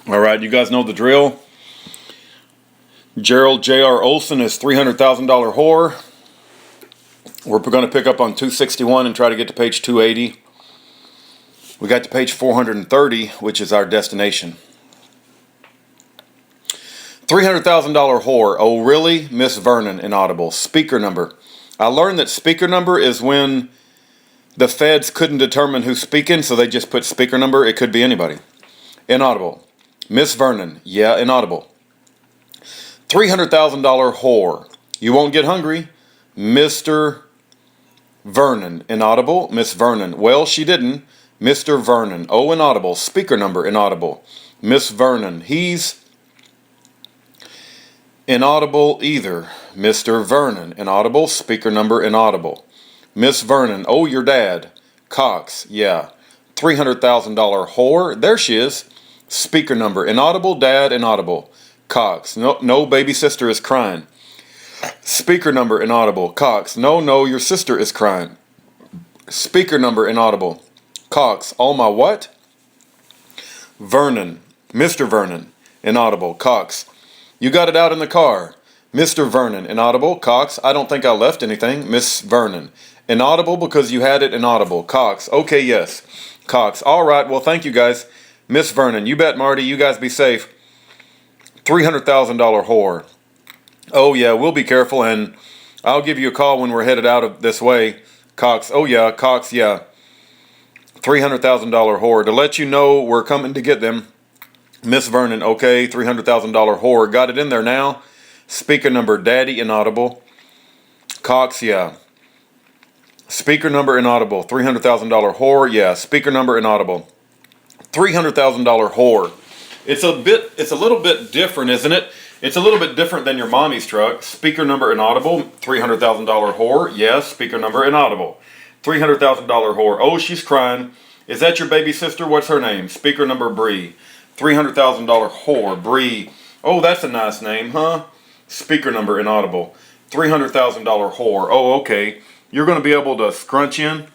Alright, you guys know the drill. Gerald J.R. Olson is $300,000 whore. We're going to pick up on 261 and try to get to page 280. We got to page 430, which is our destination. $300,000 whore. Oh, really? Miss Vernon, inaudible. Speaker number. I learned that speaker number is when the feds couldn't determine who's speaking, so they just put speaker number. It could be anybody. Inaudible. Miss Vernon. Yeah, inaudible. $300,000 whore. You won't get hungry. Mr. Vernon. Inaudible. Miss Vernon. Well, she didn't. Mr. Vernon. Oh, inaudible. Speaker number. Inaudible. Miss Vernon. He's inaudible either. Mr. Vernon. Inaudible. Speaker number. Inaudible. Miss Vernon. Oh, your dad. Cox. Yeah. $300,000 whore. There she is. Speaker number. Inaudible. Dad. Inaudible. Cox. No, baby sister is crying. Speaker number. Inaudible. Cox. No, your sister is crying. Speaker number. Inaudible. Cox. All my what? Vernon. Mr. Vernon. Inaudible. Cox. You got it out in the car. Mr. Vernon. Inaudible. Cox. I don't think I left anything. Miss Vernon. Inaudible because you had it inaudible. Cox. Okay, yes. Cox. All right, well, thank you guys. Miss Vernon. You bet, Marty. You guys be safe. $300,000 whore. Oh, yeah, we'll be careful, and I'll give you a call when we're headed out of this way. Cox. Oh, yeah. Cox, yeah. $300,000 whore. To let you know we're coming to get them. Miss Vernon. Okay, $300,000 whore. Got it in there now. Speaker number. Daddy. Inaudible. Cox. Yeah. Speaker number. Inaudible. $300,000 whore. Yeah. Speaker number. Inaudible. $300,000 whore. It's a little bit different, isn't it? It's a little bit different than your mommy's truck. Speaker number. Inaudible. $300,000 whore. Yes. Speaker number. Inaudible. $300,000 whore. Oh, she's crying. Is that your baby sister? What's her name? Speaker number. Bree. $300,000 whore. Bree. Oh, that's a nice name, huh? Speaker number. Inaudible. $300,000 whore. Oh, okay. You're going to be able to scrunch in.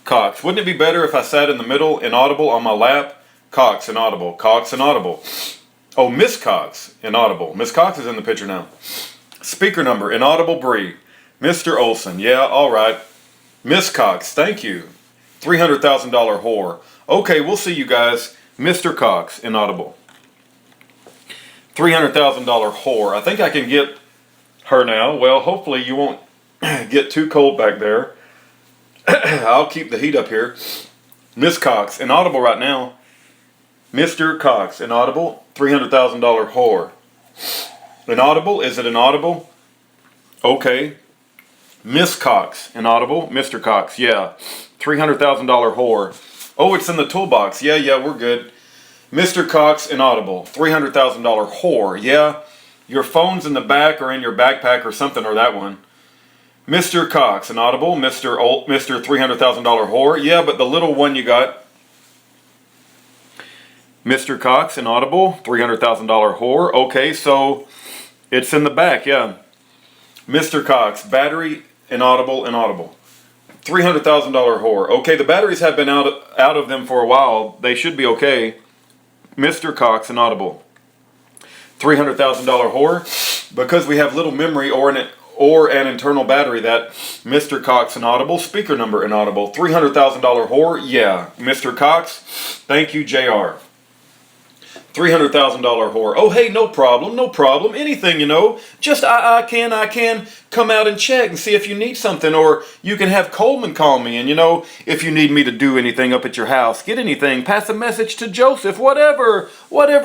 Cox. Wouldn't it be better if I sat in the middle, inaudible, on my lap? Cox. Inaudible. Cox. Inaudible. Oh, Miss Cox. Inaudible. Miss Cox is in the picture now. Speaker number. Inaudible. Bree. Mr. Olson. Yeah, all right. Miss Cox. Thank you. $300,000 whore. Okay, we'll see you guys. Mr. Cox. Inaudible. $300,000 whore. I think I can get her now. Well, hopefully you won't get too cold back there. I'll keep the heat up here. Miss Cox. Inaudible right now. Mr. Cox. Inaudible. $300,000 whore. Inaudible. Is it inaudible? Okay. Miss Cox. Inaudible. Mr. Cox. Yeah. $300,000 whore. Oh, it's in the toolbox. Yeah, we're good. Mr. Cox. Inaudible. $300,000 whore. Yeah. Your phone's in the back or in your backpack or something, or that one. Mr. Cox. Inaudible. Mr. $300,000 whore. Yeah, but the little one you got. Mr. Cox. Inaudible. $300,000 whore. Okay, so it's in the back, yeah. Mr. Cox. Battery. Inaudible. $300,000 whore. Okay, the batteries have been out of them for a while. They should be okay. Mr. Cox. Inaudible. $300,000 whore. Because we have little memory or an internal battery, that Mr. Cox. Inaudible. Speaker number. Inaudible. $300,000 whore. Yeah. Mr. Cox. Thank you, JR. $300,000 whore. Oh, hey, no problem. Anything, you know. Just I can come out and check and see if you need something, or you can have Coleman call me, and, you know, if you need me to do anything up at your house, get anything, pass a message to Joseph, whatever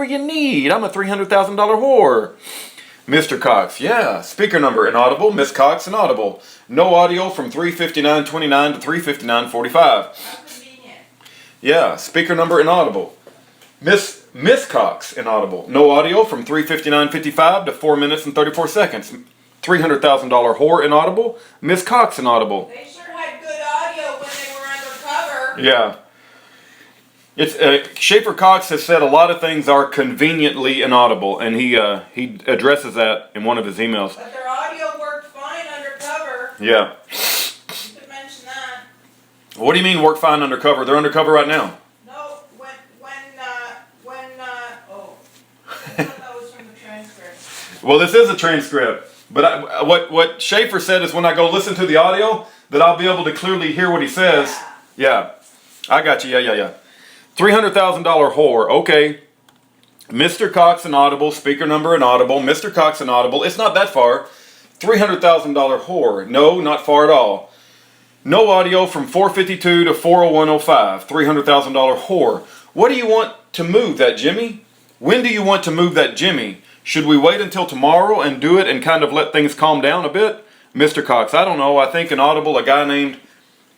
you need. I'm a $300,000 whore. Mr. Cox. Yeah. Speaker number. Inaudible. Miss Cox. Inaudible. No audio from 3:59:29 to 3:59:45. Yeah. Speaker number. Inaudible. Miss Cox. Inaudible. No audio from 3:59:55 to 4 minutes and 34 seconds. $300,000 whore. Inaudible. Miss Cox. Inaudible. They sure had good audio when they were undercover. Yeah. It's Schaeffer Cox has said a lot of things are conveniently inaudible, and he addresses that in one of his emails. But their audio worked fine undercover. Yeah. You could mention that. What do you mean work fine undercover? They're undercover right now. No, when Well, this is a transcript, but what Schaeffer said is when I go listen to the audio, that I'll be able to clearly hear what he says. Yeah, I got you. Yeah. $300,000 whore. Okay. Mr. Cox inaudible, speaker number inaudible, Mr. Cox inaudible. It's not that far. $300,000 whore. No, not far at all. No audio from 452 to 40105. $300,000 whore. What do you want to move that, Jimmy? When do you want to move that, Jimmy? Should we wait until tomorrow and do it and kind of let things calm down a bit? Mr. Cox, I don't know. I think inaudible, a guy named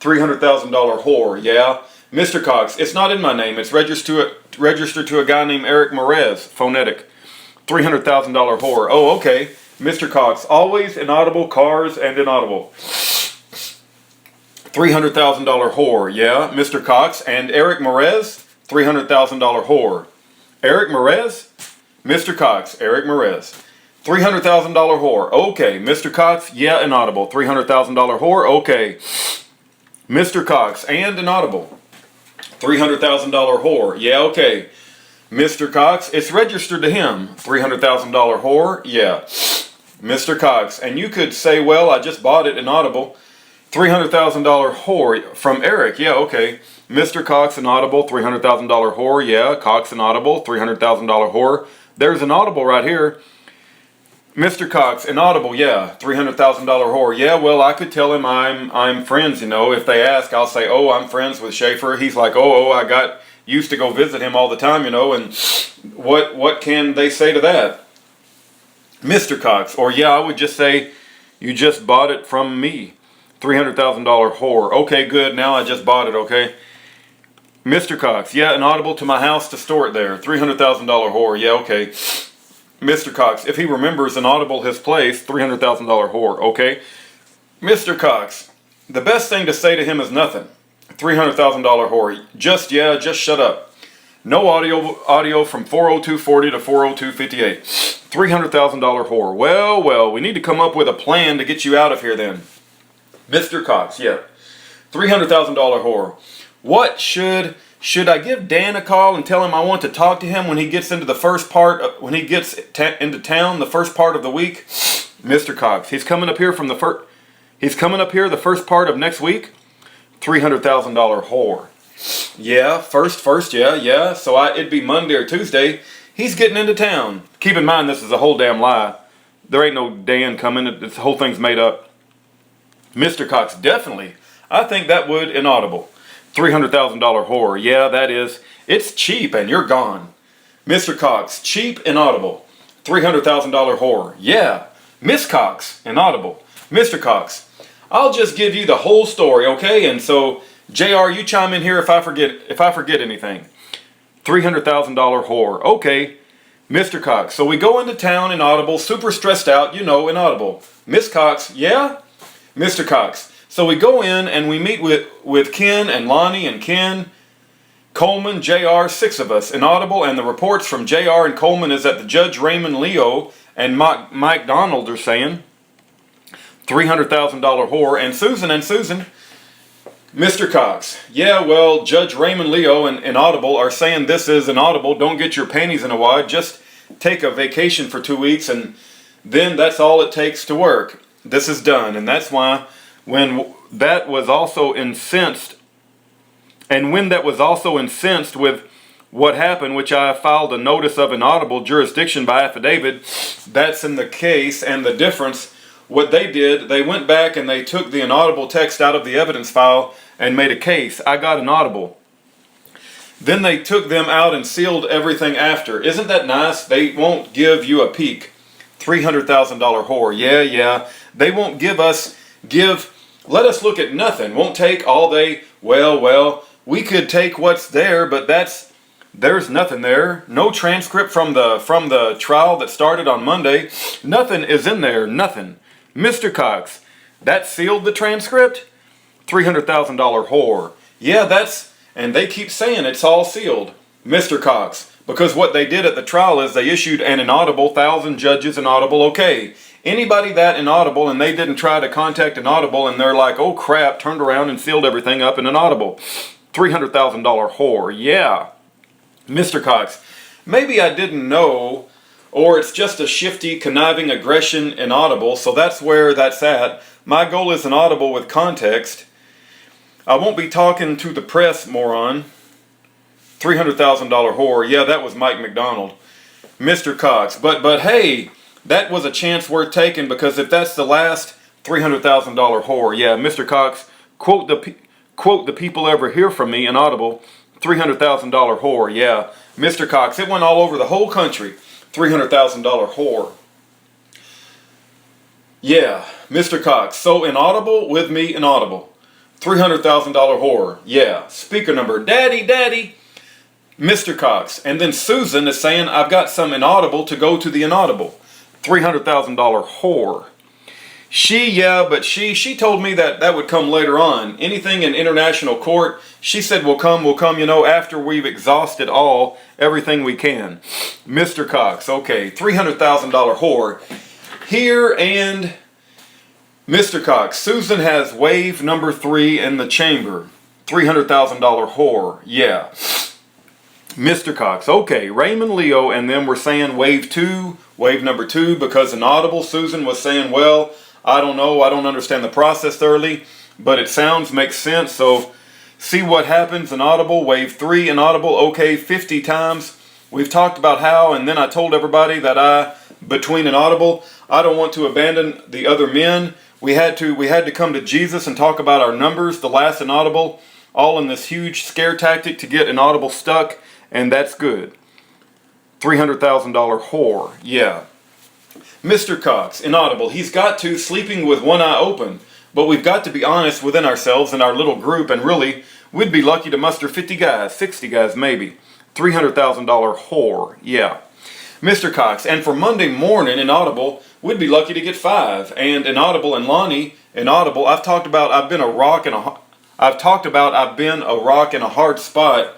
$300,000 whore. Yeah. Mr. Cox, it's not in my name. It's registered to a guy named Eric Merez, phonetic. $300,000 whore. Oh, okay. Mr. Cox, always inaudible, cars and inaudible. $300,000 whore. Yeah, Mr. Cox and Eric Merez, $300,000 whore. Eric Merez? Mr. Cox, Eric Merez. $300,000 whore. Okay. Mr. Cox, yeah, inaudible. $300,000 whore. Okay. Mr. Cox and inaudible. $300,000 whore. Yeah, okay. Mr. Cox, it's registered to him. $300,000 whore. Yeah. Mr. Cox, and you could say, well, I just bought it inaudible. $300,000 whore from Eric. Yeah, okay. Mr. Cox inaudible. $300,000 whore. Yeah. Cox inaudible. $300,000 whore. There's inaudible right here. Mr. Cox, inaudible, yeah, $300,000 whore. Yeah, well, I could tell him I'm friends, you know. If they ask, I'll say, oh, I'm friends with Schaeffer. He's like, oh, I got used to go visit him all the time, you know. And what can they say to that? Mr. Cox, or yeah, I would just say, you just bought it from me. $300,000 whore. Okay, good. Now I just bought it, okay. Mr. Cox, yeah, inaudible to my house to store it there. $300,000 whore. Yeah, okay. Mr. Cox, if he remembers inaudible his place, $300,000 whore, okay? Mr. Cox, the best thing to say to him is nothing. $300,000 whore. Just shut up. No audio from 40240 to 40258. $300,000 whore. Well, we need to come up with a plan to get you out of here then. Mr. Cox, yeah. $300,000 whore. What should I give Dan a call and tell him I want to talk to him when he gets into the first part, into town, the first part of the week? Mr. Cox, he's coming up here the first part of next week? $300,000 whore. Yeah, first, yeah. So it'd be Monday or Tuesday. He's getting into town. Keep in mind, this is a whole damn lie. There ain't no Dan coming. This whole thing's made up. Mr. Cox, definitely. I think that would inaudible. $300,000 whore. Yeah, that is. It's cheap and you're gone. Mr. Cox, cheap, inaudible. $300,000 whore. Yeah. Miss Cox, inaudible. Mr. Cox, I'll just give you the whole story, okay? And so, JR, you chime in here if I forget anything. $300,000 whore. Okay. Mr. Cox, so we go into town, inaudible, super stressed out, you know, inaudible. Miss Cox, yeah? Mr. Cox, so we go in and we meet with Ken and Lonnie and Ken, Coleman, JR, 6 of us, inaudible, and the reports from JR and Coleman is that the Judge Raymond Leo and Mike Donald are saying $300,000 whore, and Susan, Mr. Cox, yeah, well, Judge Raymond Leo and Inaudible are saying this is inaudible, don't get your panties in a wad, just take a vacation for 2 weeks and then that's all it takes to work. This is done, and that's why when that was also incensed with what happened, which I filed a notice of inaudible jurisdiction by affidavit, that's in the case. And the difference, what they did, they went back and they took the inaudible text out of the evidence file and made a case. I got inaudible. Then they took them out and sealed everything after. Isn't that nice? They won't give you a peek. $300,000 whore. Yeah. They won't let us look at nothing. Won't take all they, well, we could take what's there, but there's nothing there. No transcript from the trial that started on Monday. Nothing is in there, nothing. Mr. Cox, that sealed the transcript? $300,000 whore. Yeah, and they keep saying it's all sealed. Mr. Cox, because what they did at the trial is they issued an inaudible, 1,000 judges inaudible, okay. Anybody that inaudible and they didn't try to contact inaudible and they're like, oh crap, turned around and sealed everything up in inaudible. $300,000 whore. Yeah. Mr. Cox, maybe I didn't know or it's just a shifty, conniving aggression inaudible. So that's where that's at. My goal is inaudible with context. I won't be talking to the press, moron. $300,000 whore. Yeah, that was Mike McDonald. Mr. Cox. But hey, that was a chance worth taking, because if that's the last $300,000 whore, yeah, Mr. Cox, quote the people ever hear from me inaudible, $300,000 whore, yeah. Mr. Cox, it went all over the whole country, $300,000 whore. Yeah, Mr. Cox, so inaudible with me inaudible, $300,000 whore, yeah. Speaker number, daddy, Mr. Cox. And then Susan is saying, I've got some inaudible to go to the inaudible, $300,000 whore. She told me that would come later on. Anything in international court, she said will come, after we've exhausted everything we can. Mr. Cox, okay, $300,000 whore. Here, and Mr. Cox, Susan has wave number 3 in the chamber. $300,000 whore, yeah. Mr. Cox, okay, Raymond Leo and them were saying wave number 2, because inaudible. Susan was saying, well, I don't know, I don't understand the process thoroughly, but it makes sense, so see what happens. Inaudible, wave 3, inaudible, okay, 50 times. We've talked about how, and then I told everybody that between inaudible, I don't want to abandon the other men. We had to come to Jesus and talk about our numbers, the last inaudible, all in this huge scare tactic to get inaudible stuck, and that's good. $300,000 whore, yeah. Mr. Cox, inaudible, he's got to, sleeping with one eye open. But we've got to be honest within ourselves and our little group, and really, we'd be lucky to muster 50 guys, 60 guys maybe. $300,000 whore, yeah. Mr. Cox, and for Monday morning, inaudible, we'd be lucky to get 5. And inaudible and Lonnie, inaudible, I've talked about I've been a rock in a hard spot.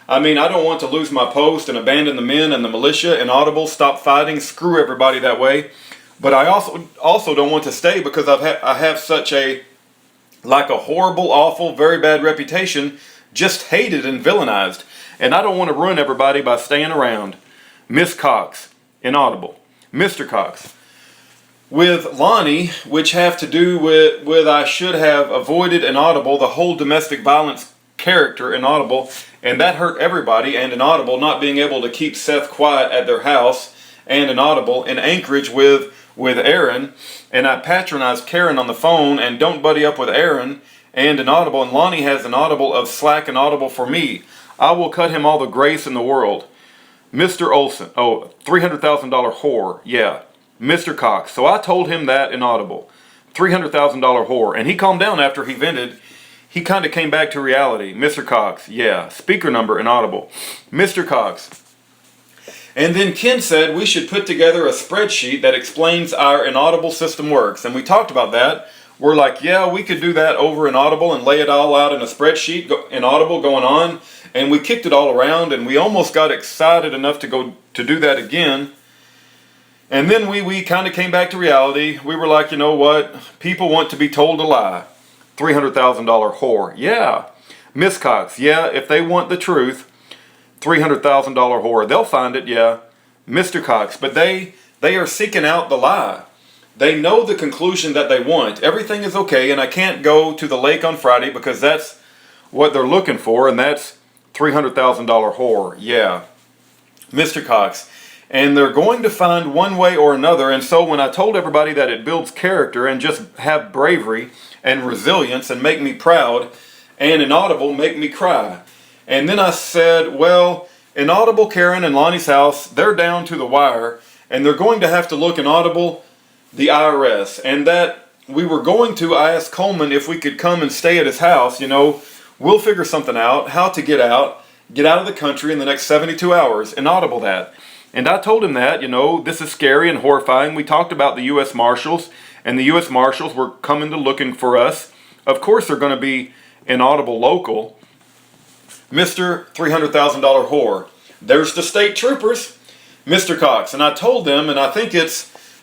I mean, I don't want to lose my post and abandon the men and the militia. Inaudible, stop fighting, screw everybody that way. But I also don't want to stay, because I have such a horrible, awful, very bad reputation, just hated and villainized. And I don't want to ruin everybody by staying around. Miss Cox, inaudible. Mr. Cox, with Lonnie, which have to do with I should have avoided inaudible, the whole domestic violence character inaudible, and that hurt everybody, and inaudible not being able to keep Seth quiet at their house, and inaudible in Anchorage with Aaron, and I patronized Karen on the phone and don't buddy up with Aaron, and inaudible, and Lonnie has inaudible of slack inaudible for me. I will cut him all the grace in the world. Mr. Olson, oh, $300,000 whore, yeah. Mr. Cox, so I told him that inaudible, $300,000 whore, and he calmed down after he vented. He kind of came back to reality. Mr. Cox, yeah. Speaker number, inaudible. Mr. Cox. And then Ken said we should put together a spreadsheet that explains our inaudible system works. And we talked about that. We're like, yeah, we could do that over inaudible and lay it all out in a spreadsheet, inaudible going on. And we kicked it all around, and we almost got excited enough to do that again. And then we kind of came back to reality. We were like, you know what? People want to be told a lie. $300,000 whore, yeah. Miss Cox, yeah, if they want the truth, $300,000 whore, they'll find it, yeah. Mr. Cox, but they are seeking out the lie. They know the conclusion that they want. Everything is okay, and I can't go to the lake on Friday because that's what they're looking for, and that's $300,000 whore, yeah. Mr. Cox, and they're going to find one way or another, and so when I told everybody that it builds character and just have bravery and resilience and make me proud, and inaudible make me cry. And then I said, well, inaudible, Karen and Lonnie's house, they're down to the wire, and they're going to have to look inaudible the IRS. And that we were going to, I asked Coleman if we could come and stay at his house. We'll figure something out, how to get out of the country in the next 72 hours, inaudible that. And I told him that, this is scary and horrifying. We talked about the U.S. Marshals, and the U.S. Marshals were coming to looking for us. Of course they're going to be inaudible local. Mr. $300,000 whore. There's the state troopers, Mr. Cox. And I told them, and I think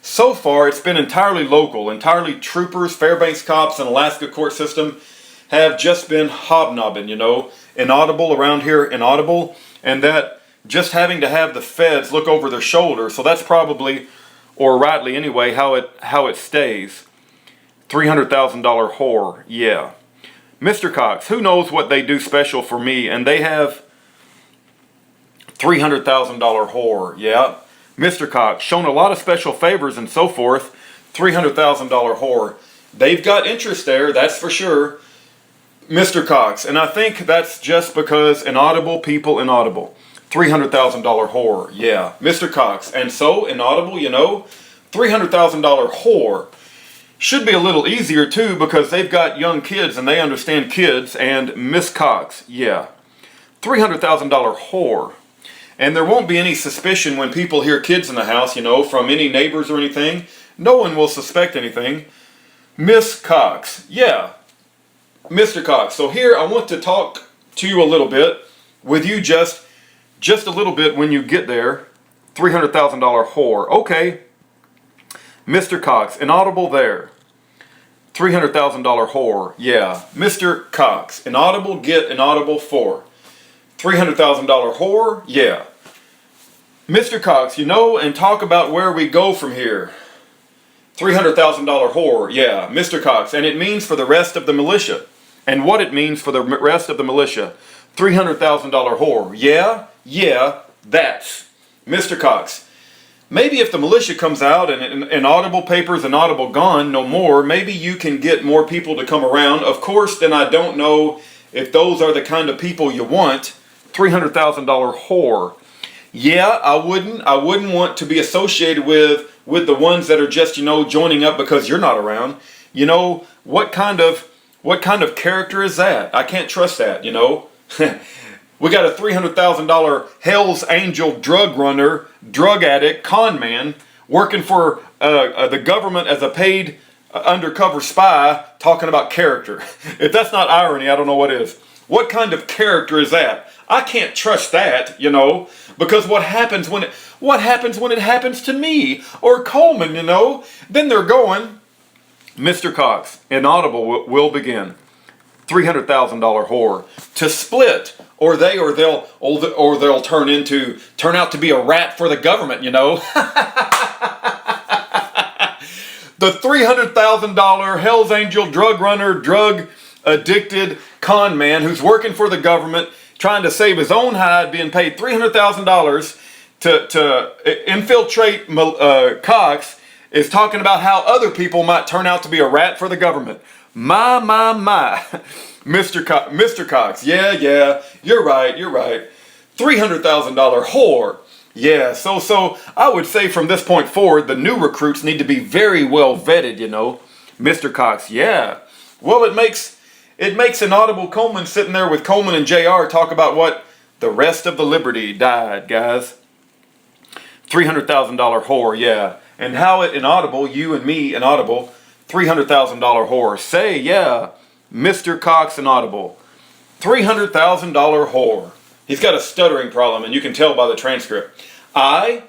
so far it's been entirely local. Entirely troopers, Fairbanks cops, and Alaska court system have just been hobnobbing, inaudible around here, inaudible. And that just having to have the feds look over their shoulder. So that's probably, or rightly anyway, how it stays. $300,000 whore, yeah. Mr. Cox, who knows what they do special for me, and they have $300,000 whore, yeah. Mr. Cox, shown a lot of special favors and so forth, $300,000 whore. They've got interest there, that's for sure. Mr. Cox, and I think that's just because inaudible people inaudible. $300,000 whore, yeah. Mr. Cox, and so inaudible, you know, $300,000 whore. Should be a little easier too because they've got young kids and they understand kids. And Miss Cox, yeah, $300,000 whore. And there won't be any suspicion when people hear kids in the house, you know, from any neighbors or anything. No one will suspect anything. Miss Cox, yeah, Mr. Cox. So here I want to talk to you a little bit with you just a little bit when you get there. $300,000 whore. Okay. Mr. Cox, inaudible there. $300,000 whore, yeah. Mr. Cox, inaudible, get inaudible for. $300,000 whore, yeah. Mr. Cox, you know, and talk about where we go from here. $300,000 whore, yeah. Mr. Cox, and it means for the rest of the militia. And what it means for the rest of the militia. $300,000 whore, yeah, that's. Mr. Cox, maybe if the militia comes out and inaudible papers, inaudible gone, no more, maybe you can get more people to come around. Of course, then I don't know if those are the kind of people you want. $300,000 whore. Yeah, I wouldn't want to be associated with the ones that are just, you know, joining up because you're not around. You know, what kind of character is that? I can't trust that, you know. We got a $300,000 Hell's Angel drug runner, drug addict, con man, working for the government as a paid undercover spy, talking about character. If that's not irony, I don't know what is. What kind of character is that? I can't trust that, you know, because what happens when it happens to me or Coleman, you know? Then they're going. Mr. Cox, inaudible will begin. $300,000 whore to split. Or they'll turn out to be a rat for the government, you know. The $300,000 Hell's Angel drug runner, drug addicted con man who's working for the government, trying to save his own hide, being paid $300,000 to infiltrate Cox, is talking about how other people might turn out to be a rat for the government. My. Mr. Cox, yeah, you're right. $300,000 whore. Yeah, so I would say from this point forward, the new recruits need to be very well vetted, you know. Mr. Cox, yeah. Well, it makes inaudible Coleman sitting there with Coleman and JR talk about what the rest of the Liberty died, guys. $300,000 whore, yeah. And how it inaudible, you and me inaudible, $300,000 whore. Say, yeah. Mr. Cox inaudible. $300,000 whore. He's got a stuttering problem, and you can tell by the transcript. I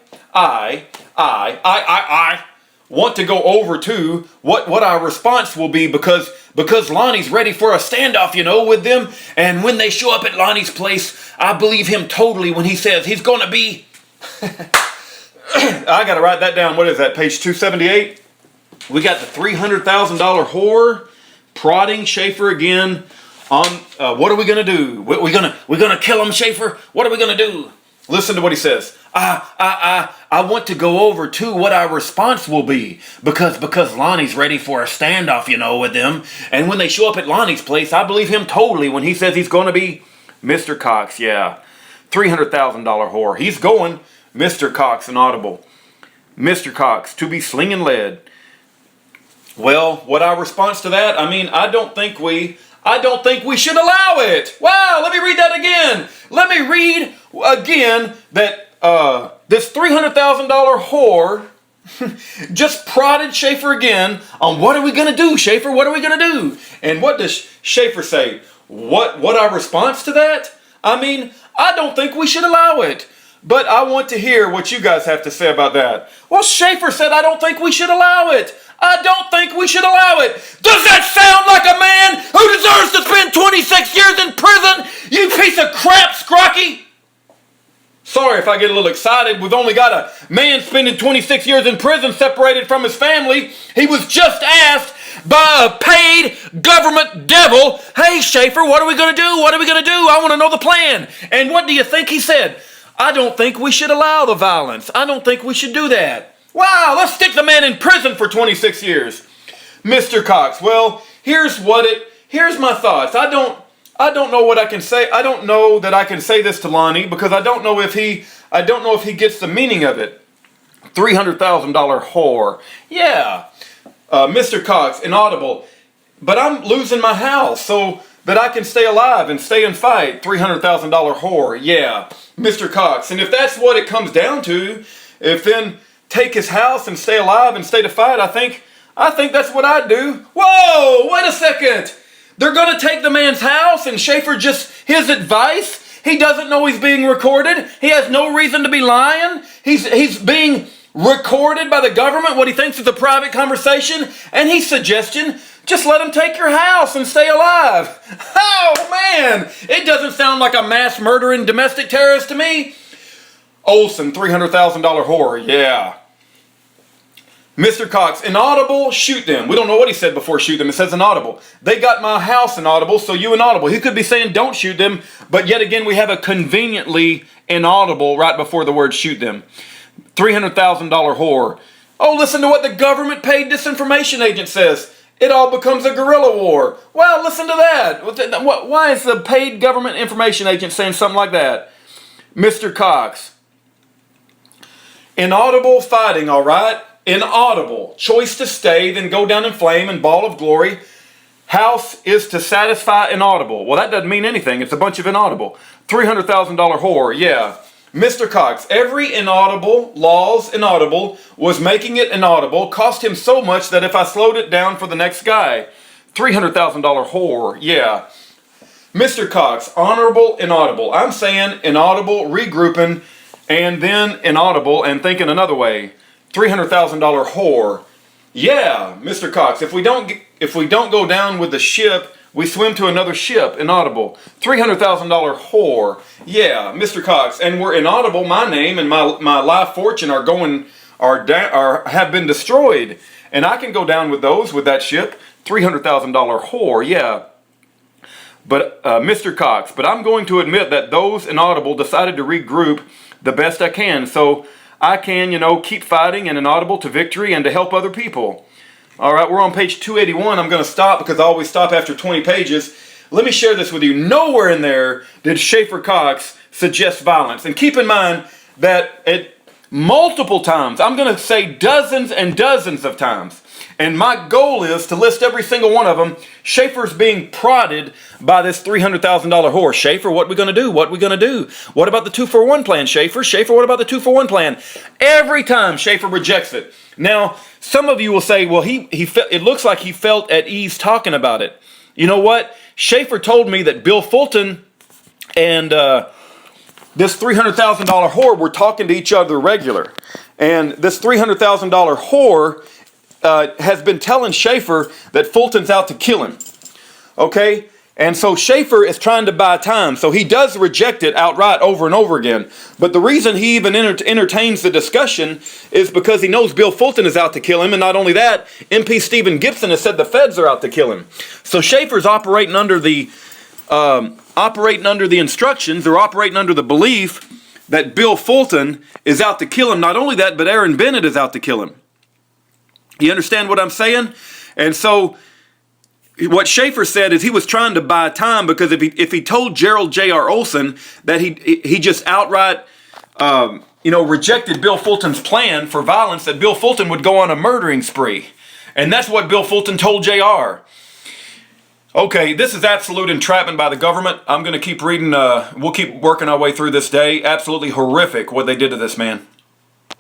want to go over to what our response will be because Lonnie's ready for a standoff, you know, with them. And when they show up at Lonnie's place, I believe him totally when he says he's going to be... I got to write that down. What is that, page 278? We got the $300,000 whore prodding Schaeffer again on what are we going to do? We're gonna kill him, Schaeffer? What are we going to do? Listen to what he says. I want to go over to what our response will be because Lonnie's ready for a standoff, you know, with them. And when they show up at Lonnie's place, I believe him totally when he says he's going to be Mr. Cox, yeah. $300,000 whore. He's going Mr. Cox inaudible. Mr. Cox to be slinging lead. Well, what our response to that? I mean, I don't think we should allow it. Wow, let me read that again. Let me read again that this $300,000 whore just prodded Schaeffer again on what are we going to do, Schaeffer? What are we going to do? And what does Schaeffer say? What our response to that? I mean, I don't think we should allow it. But I want to hear what you guys have to say about that. Well, Schaeffer said, I don't think we should allow it. I don't think we should allow it. Does that sound like a man who deserves to spend 26 years in prison? You piece of crap, Scrocky. Sorry if I get a little excited. We've only got a man spending 26 years in prison separated from his family. He was just asked by a paid government devil, hey, Schaeffer, what are we going to do? What are we going to do? I want to know the plan. And what do you think he said? I don't think we should allow the violence. I don't think we should do that. Wow, let's stick the man in prison for 26 years. Mr. Cox, well, here's my thoughts. I don't know what I can say. I don't know that I can say this to Lonnie because I don't know if he gets the meaning of it. $300,000 whore. Yeah. Mr. Cox, inaudible. But I'm losing my house so that I can stay alive and stay and fight. $300,000 whore. Yeah. Mr. Cox. And if that's what it comes down to, if then take his house and stay alive and stay to fight, I think that's what I'd do. Whoa, wait a second. They're going to take the man's house and Schaeffer just, his advice, he doesn't know he's being recorded. He has no reason to be lying. He's being recorded by the government, what he thinks is a private conversation, and he's suggesting, just let him take your house and stay alive. Oh man, it doesn't sound like a mass murdering domestic terrorist to me. Olson, $300,000 whore, yeah. Mr. Cox, inaudible, shoot them. We don't know what he said before shoot them. It says inaudible. They got my house inaudible, so you inaudible. He could be saying don't shoot them, but yet again we have a conveniently inaudible right before the word shoot them. $300,000 whore. Oh, listen to what the government paid disinformation agent says. It all becomes a guerrilla war. Well, listen to that. Why is the paid government information agent saying something like that? Mr. Cox. Inaudible fighting, all right? Inaudible. Choice to stay, then go down in flame and ball of glory. House is to satisfy inaudible. Well, that doesn't mean anything. It's a bunch of inaudible. $300,000 whore, yeah. Mr. Cox, every inaudible, laws inaudible, was making it inaudible, cost him so much that if I slowed it down for the next guy. $300,000 whore, yeah. Mr. Cox, honorable, inaudible. I'm saying inaudible, regrouping, and then inaudible and thinking another way. $300,000 whore. Yeah, Mr. Cox, if we don't go down with the ship, we swim to another ship, inaudible. $300,000 whore. Yeah, Mr. Cox, and we're inaudible. My name and my life fortune have been destroyed, and I can go down with that ship. $300,000 whore. Yeah. But Mr. Cox, but I'm going to admit that those inaudible decided to regroup the best I can, so I can, keep fighting and inaudible to victory and to help other people. All right, we're on page 281. I'm going to stop because I always stop after 20 pages. Let me share this with you. Nowhere in there did Schaeffer Cox suggest violence. And keep in mind that multiple times, I'm going to say dozens and dozens of times, and my goal is to list every single one of them. Schaeffer's being prodded by this $300,000 whore. Schaeffer, what are we going to do? What are we going to do? What about the 2-for-1 plan, Schaeffer? Schaeffer, what about the 2-for-1 plan? Every time Schaeffer rejects it. Now, some of you will say, well, it looks like he felt at ease talking about it. You know what? Schaeffer told me that Bill Fulton and this $300,000 whore were talking to each other regular. And this $300,000 whore has been telling Schaeffer that Fulton's out to kill him. Okay? And so Schaeffer is trying to buy time. So he does reject it outright over and over again. But the reason he even entertains the discussion is because he knows Bill Fulton is out to kill him. And not only that, MP Stephen Gibson has said the feds are out to kill him. So Schaeffer's operating under the instructions, or operating under the belief that Bill Fulton is out to kill him. Not only that, but Aaron Bennett is out to kill him. You understand what I'm saying? And so what Schaeffer said is he was trying to buy time, because if he told Gerald J.R. Olson that he just outright rejected Bill Fulton's plan for violence, that Bill Fulton would go on a murdering spree. And that's what Bill Fulton told J.R. Okay, this is absolute entrapment by the government. I'm going to keep reading. We'll keep working our way through this day. Absolutely horrific what they did to this man.